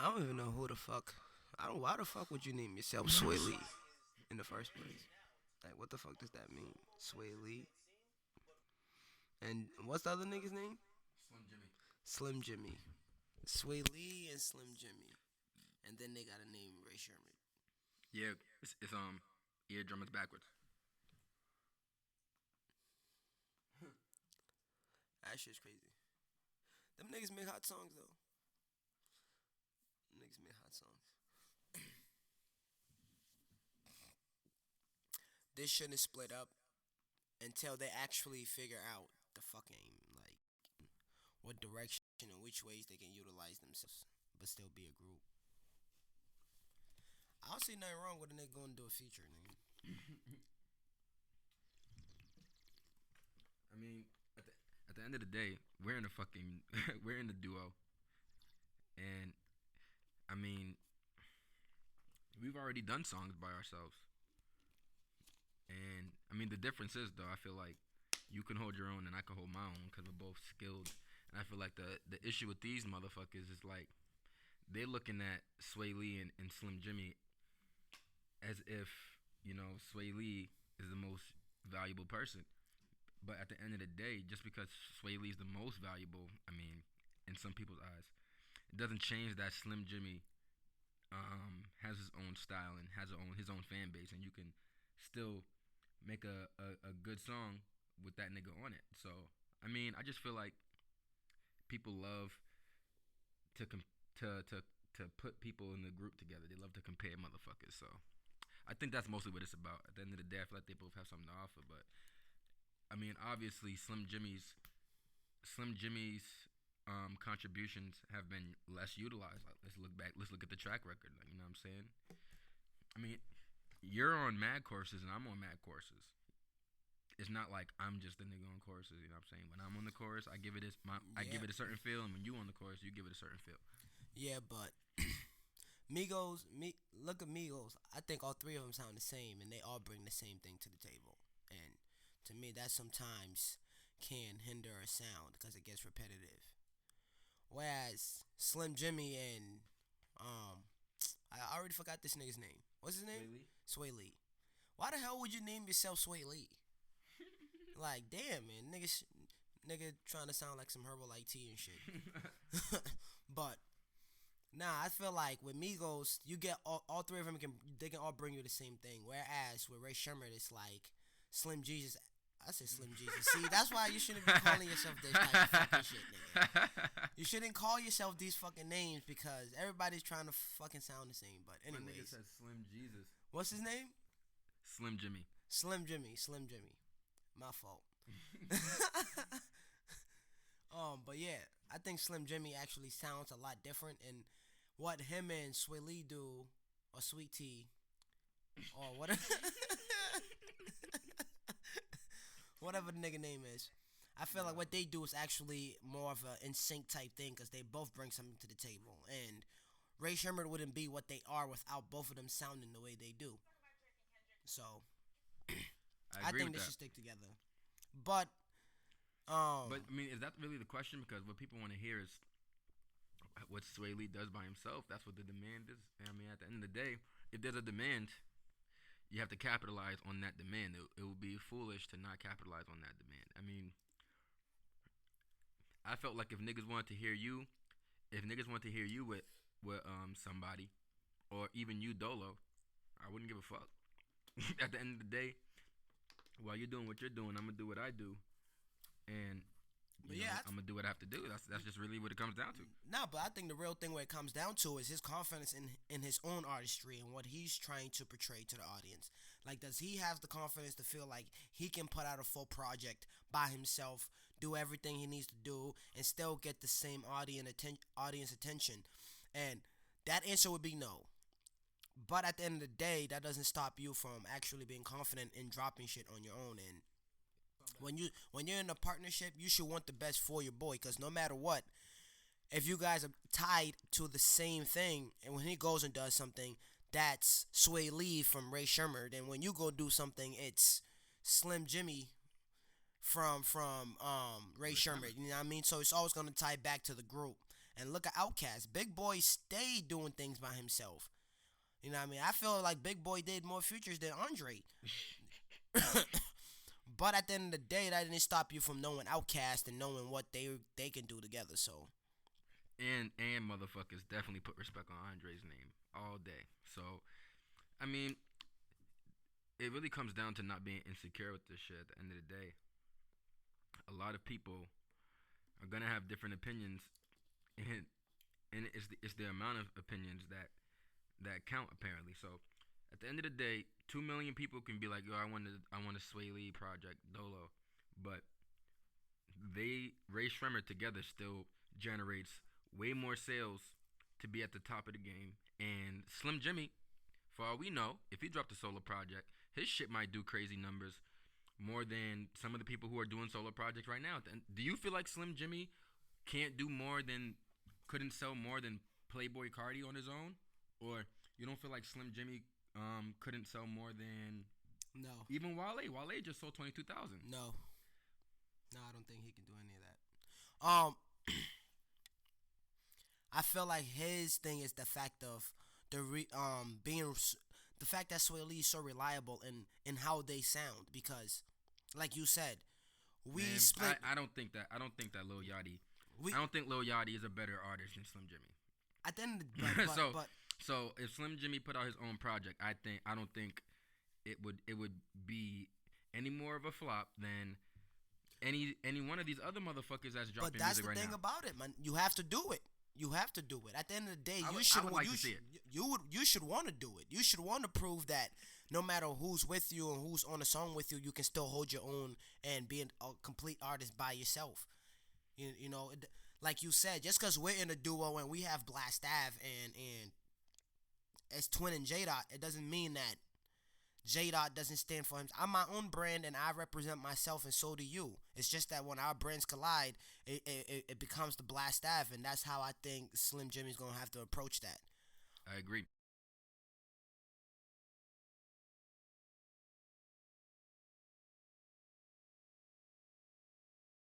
I don't even know who the fuck. I don't. Why the fuck would you name yourself Sway Lee in the first place? Like, what the fuck does that mean, Sway Lee? And what's the other nigga's name? Slim Jimmy. Slim Jimmy. Sway Lee and Slim Jimmy. And then they got a name Rae Sremmurd. Yeah, it's eardrum is backwards. That shit's crazy. Them niggas make hot songs though. Them niggas make hot songs. This shouldn't split up until they actually figure out the fucking like what direction and which ways they can utilize themselves, but still be a group. I don't see nothing wrong with a nigga going to do a feature, nigga. I mean, at the end of the day, we're in a fucking we're in a duo, and I mean, we've already done songs by ourselves, and I mean the difference is though I feel like you can hold your own and I can hold my own because we're both skilled, and I feel like the issue with these motherfuckers is like they're looking at Sway Lee and Slim Jimmy as if Sway Lee is the most valuable person. But at the end of the day, just because Sway Lee is the most valuable, I mean, in some people's eyes, it doesn't change that Slim Jimmy has his own style and has his own fan base, and you can still make a good song with that nigga on it. So I mean, I just feel like people love to to put people in the group together. They love to compare motherfuckers. So I think that's mostly what it's about. At the end of the day, I feel like they both have something to offer. But I mean, obviously, Slim Jimmy's contributions have been less utilized. Like, let's look back. Let's look at the track record. Like, you know what I'm saying? I mean, you're on mad courses and I'm on mad courses. It's not like I'm just the nigga on choruses. You know what I'm saying? When I'm on the chorus, I Yeah, give it a certain feel, and when you on the chorus, you give it a certain feel. yeah, but look at Migos. I think all three of them sound the same, and they all bring the same thing to the table. And to me, that sometimes can hinder a sound because it gets repetitive. Whereas Slim Jimmy and um, I already forgot this nigga's name. What's his name? Sway Lee. Sway Lee. Why the hell would you name yourself Sway Lee? Like, damn, man, nigga trying to sound like some herbal like tea and shit. But nah, I feel like with Migos, you get all three of them they can all bring you the same thing. Whereas with Rae Sremmurd, it's like Slim Jesus. I said Slim Jesus. See, that's why you shouldn't be calling yourself this type of fucking shit, nigga. You shouldn't call yourself these fucking names because everybody's trying to fucking sound the same. But My nigga anyways, said Slim Jesus. what's his name? Slim Jimmy. Slim Jimmy. Slim Jimmy. My fault. But yeah, I think Slim Jimmy actually sounds a lot different, and what him and Sway Lee do, or Sweet Tea, or whatever, whatever the nigga name is. I feel like what they do is actually more of a in sync type thing because they both bring something to the table, and Rae Sremmurd wouldn't be what they are without both of them sounding the way they do. So I I agree think with they that. should stick together. But But I mean, is that really the question? Because what people want to hear is what Sway Lee does by himself. That's what the demand is. I mean, at the end of the day, if there's a demand, you have to capitalize on that demand. It would be foolish to not capitalize on that demand. I mean, I felt like if niggas wanted to hear you with somebody, or even you dolo, I wouldn't give a fuck. At the end of the day, while you're doing what you're doing, I'm gonna do what I do, and but yeah, I'm gonna do what I have to do. That's just really what it comes down to. no, but I think the real thing where it comes down to is his confidence in his own artistry and what he's trying to portray to the audience. Like, does he have the confidence to feel like he can put out a full project by himself, do everything he needs to do, and still get the same audience attention? And that answer would be no. But at the end of the day, that doesn't stop you from actually being confident in dropping shit on your own. And when you're in a partnership, you should want the best for your boy. Because no matter what, if you guys are tied to the same thing, and when he goes and does something, that's Sway Lee from Rae Sremmurd, and when you go do something, it's Slim Jimmy from Rae Ray Sherman. Sremmurd. You know what I mean? So it's always gonna tie back to the group. And look at Outkast. Big Boy stayed doing things by himself. You know what I mean? I feel like Big Boy did more features than Andre. But at the end of the day, that didn't stop you from knowing Outkast and knowing what they can do together. So And motherfuckers definitely put respect on Andre's name all day. So I mean, it really comes down to not being insecure with this shit. At the end of the day, a lot of people are gonna have different opinions, and it's the amount of opinions that count apparently. So at the end of the day, 2 million people can be like, yo, I want a Sway Lee project Dolo, but Rae Sremmurd together still generates way more sales to be at the top of the game. And Slim Jimmy, for all we know, if he dropped a solo project, his shit might do crazy numbers more than some of the people who are doing solo projects right now. Do you feel like Slim Jimmy couldn't sell more than Playboy Cardi on his own? Or you don't feel like Slim Jimmy couldn't sell more than no, even Wale? Wale just sold 22,000. no, I don't think he can do any of that. I feel like his thing is the fact of being the fact that Sway Lee is so reliable in how they sound because, like you said, we Man, split. I don't think that. I don't think that Lil Yachty. We, I don't think Lil Yachty is a better artist than Slim Jimmy. at the end of the So if Slim Jimmy put out his own project, I don't think it would be any more of a flop than any one of these other motherfuckers that's dropping but that's music the right thing now. about it, man. You have to do it. You have to do it. At the end of the day, I you would- should I would like to see it. you should want to do it. You should want to prove that no matter who's with you and who's on a song with you, you can still hold your own and be a complete artist by yourself. You know, like you said, just because we're in a duo and we have Blast Ave and it's Twinn and J Dot, it doesn't mean that J Dot doesn't stand for him. I'm my own brand and I represent myself, and so do you. It's just that when our brands collide, it becomes the Blast Ave, and that's how I think Slim Jimmy's gonna have to approach that. I agree.